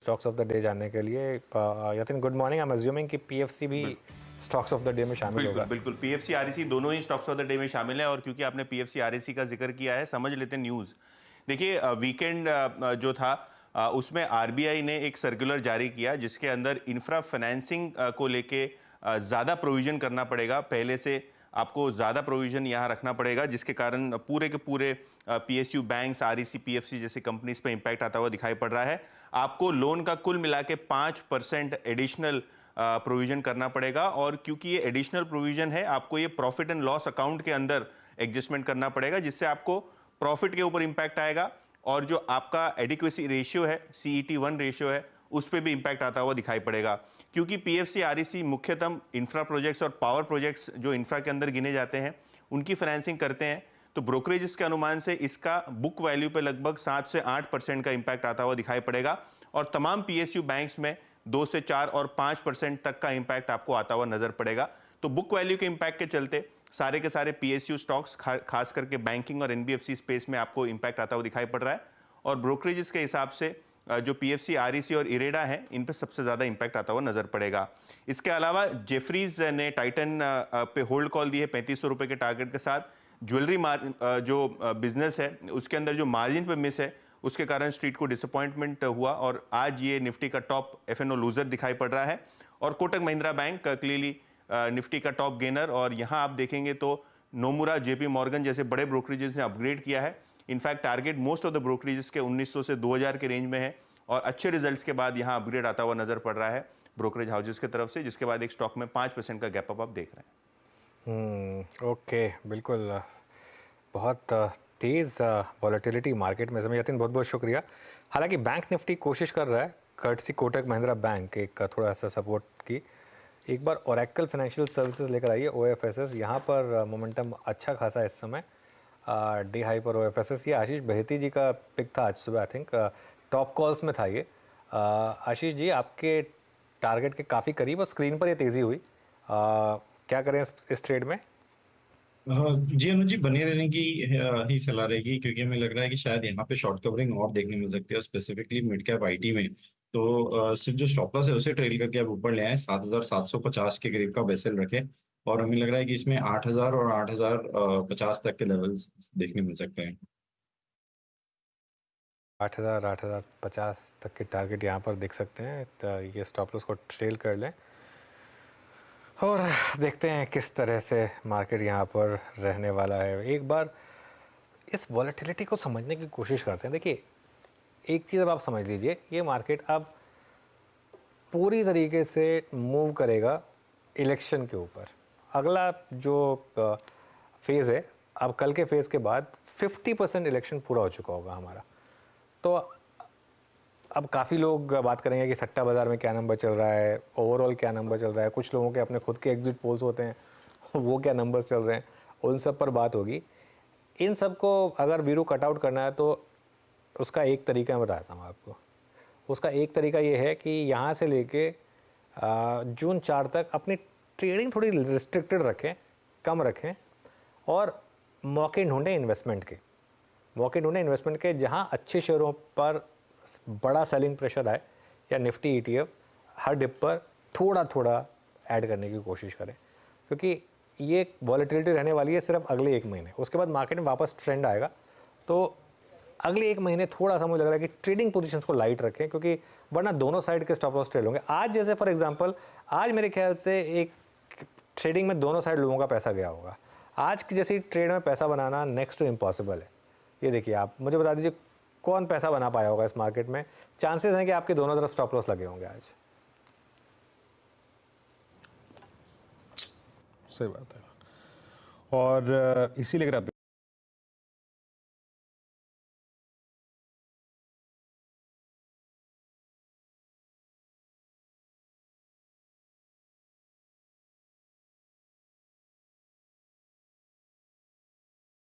Stocks of the day जानने के लिए Yatin good morning. I am assuming कि पीएफसी भी स्टॉक्स ऑफ द डे में शामिल होगा। बिल्कुल पीएफसी आरईसी दोनों ही स्टॉक्स ऑफ द डे में शामिल है। और क्योंकि आपने पीएफसी आरईसी का जिक्र किया है, समझ लेते हैं न्यूज़। देखिए वीकेंड जो था उसमें आरबीआई ने एक सर्कुलर जारी किया जिसके अंदर इंफ्रा फाइनेंसिंग को लेके ज़्यादा प्रोविजन करना पड़ेगा। पहले से आपको ज़्यादा प्रोविजन यहाँ रखना पड़ेगा, जिसके कारण पूरे के पूरे पीएसयू बैंक्स, आरईसी, पीएफसी जैसी कंपनीज पे इंपैक्ट आता हुआ दिखाई पड़ रहा है। आपको लोन का कुल मिला के 5% एडिशनल प्रोविजन करना पड़ेगा। और क्योंकि ये एडिशनल प्रोविजन है, आपको ये प्रॉफिट एंड लॉस अकाउंट के अंदर एडजस्टमेंट करना पड़ेगा, जिससे आपको प्रॉफिट के ऊपर इंपैक्ट आएगा और जो आपका एडिक्वेसी रेशियो है, CET1 रेशियो है, उस पर भी इंपैक्ट आता हुआ दिखाई पड़ेगा। क्योंकि पीएफसी आरईसी मुख्यतः इंफ्रा प्रोजेक्ट्स और पावर प्रोजेक्ट्स जो इंफ्रा के अंदर गिने जाते हैं उनकी फाइनेंसिंग करते हैं, तो ब्रोकरेजेस के अनुमान से इसका बुक वैल्यू पे लगभग 7 से 8% का इंपैक्ट आता हुआ दिखाई पड़ेगा। और तमाम पीएसयू बैंक्स में 2 से 4 और 5% तक का इंपैक्ट आपको आता हुआ नजर पड़ेगा। तो बुक वैल्यू के इंपैक्ट के चलते सारे के सारे पीएसयू स्टॉक्स खास करके बैंकिंग और एनबीएफसी स्पेस में आपको इंपैक्ट आता हुआ दिखाई पड़ रहा है। और ब्रोकरेजेस के हिसाब से जो पीएफसी, आरईसी और इरेडा है, इन पे सबसे ज्यादा इंपैक्ट आता हुआ नजर पड़ेगा। इसके अलावा जेफरीज ने टाइटन पे होल्ड कॉल दी है 3500 रुपए के टारगेट के साथ। ज्वेलरी जो बिजनेस है उसके अंदर जो मार्जिन पे मिस है, उसके कारण स्ट्रीट को डिसअपॉइंटमेंट हुआ और आज ये निफ्टी का टॉप एफएनओ लूजर दिखाई पड़ रहा है। और Kotak Mahindra bank clearly Nifty का टॉप गेनर। और यहां आप देखेंगे तो नोमुरा, जेपी मॉर्गन जैसे बड़े ब्रोकरेजेस ने अपग्रेड किया है। In fact target most of the brokerages के 1900 से 2000 के रेंज में है और अच्छे रिजल्ट्स के बाद यहां अपग्रेड आता हुआ नजर पड़ रहा है ब्रोकरेज हाउसेस की तरफ से, जिसके बाद एक स्टॉक में 5% का गैप अप आप देख रहे हैं। ओके, बिल्कुल। बहुत तेज़ वॉलेटिलिटी मार्केट में। यतिन बहुत बहुत शुक्रिया। हालांकि बैंक निफ्टी कोशिश कर रहा है कर्टसी कोटक महिंद्रा बैंक एक थोड़ा सा सपोर्ट की। एक बार ओरेकल फाइनेंशियल सर्विसेज लेकर आइए, OFSS। यहाँ पर मोमेंटम अच्छा खासा है इस समय। डे हाई पर OFSS, ये आशीष बहेती जी का पिक था आज सुबह, आई थिंक टॉप कॉल्स में था ये। आशीष जी, आपके टारगेट के काफ़ी करीब और स्क्रीन पर ये तेज़ी हुई। क्या करें इस ट्रेड में? जी अनुज जी, बने रहने की ही सलाह रहेगी, क्योंकि हमें लग रहा है कि शायद यहाँ पे शॉर्ट कवरिंग और देखने मिल सकती है, स्पेसिफिकली मिड कैप आईटी में। तो सिर्फ जो स्टॉप लॉस है उसे ट्रेल करके आप ऊपर ले आए, 7750 के करीब का बेसल रखे। और हमें लग रहा है कि इसमें 8000 और 8050 तक के लेवल्स देखने मिल सकते हैं। 8000 8050 तक के टारगेट यहाँ पर देख सकते हैं। तो ये स्टॉप लॉस को ट्रेल कर लें और देखते हैं किस तरह से मार्केट यहाँ पर रहने वाला है। एक बार इस वॉलेटिलिटी को समझने की कोशिश करते हैं। देखिए, एक चीज़ अब आप समझ लीजिए, ये मार्केट अब पूरी तरीके से मूव करेगा इलेक्शन के ऊपर। अगला जो फेज़ है, अब कल के फेज़ के बाद 50% इलेक्शन पूरा हो चुका होगा हमारा। तो अब काफ़ी लोग बात करेंगे कि सट्टा बाज़ार में क्या नंबर चल रहा है, ओवरऑल क्या नंबर चल रहा है, कुछ लोगों के अपने खुद के एग्जिट पोल्स होते हैं वो क्या नंबर्स चल रहे हैं, उन सब पर बात होगी। इन सब को अगर वीरू कट आउट करना है तो उसका एक तरीका मैं बताता हूँ आपको। उसका एक तरीका ये है कि यहाँ से लेके जून 4 तक अपनी ट्रेडिंग थोड़ी रिस्ट्रिक्टेड रखें, कम रखें, और मौके ढूंढें इन्वेस्टमेंट के, जहाँ अच्छे शेयरों पर बड़ा सेलिंग प्रेशर आए, या निफ्टी ETF हर डिप पर थोड़ा थोड़ा ऐड करने की कोशिश करें, क्योंकि ये वॉलेटिलिटी रहने वाली है सिर्फ अगले 1 महीने। उसके बाद मार्केट में वापस ट्रेंड आएगा। तो अगले 1 महीने थोड़ा सा मुझे लग रहा है कि ट्रेडिंग पोजीशंस को लाइट रखें, क्योंकि वरना दोनों साइड के स्टॉप लॉस ट्रेड होंगे। आज जैसे फॉर एग्जांपल, आज मेरे ख्याल से एक ट्रेडिंग में दोनों साइड लोगों का पैसा गया होगा। आज की जैसी ट्रेड में पैसा बनाना नेक्स्ट टू इम्पॉसिबल है। ये देखिए, आप मुझे बता दीजिए कौन पैसा बना पाया होगा इस मार्केट में। चांसेस हैं कि आपके दोनों तरफ स्टॉप लॉस लगे होंगे आज। सही बात है। और इसीलिए अगर आप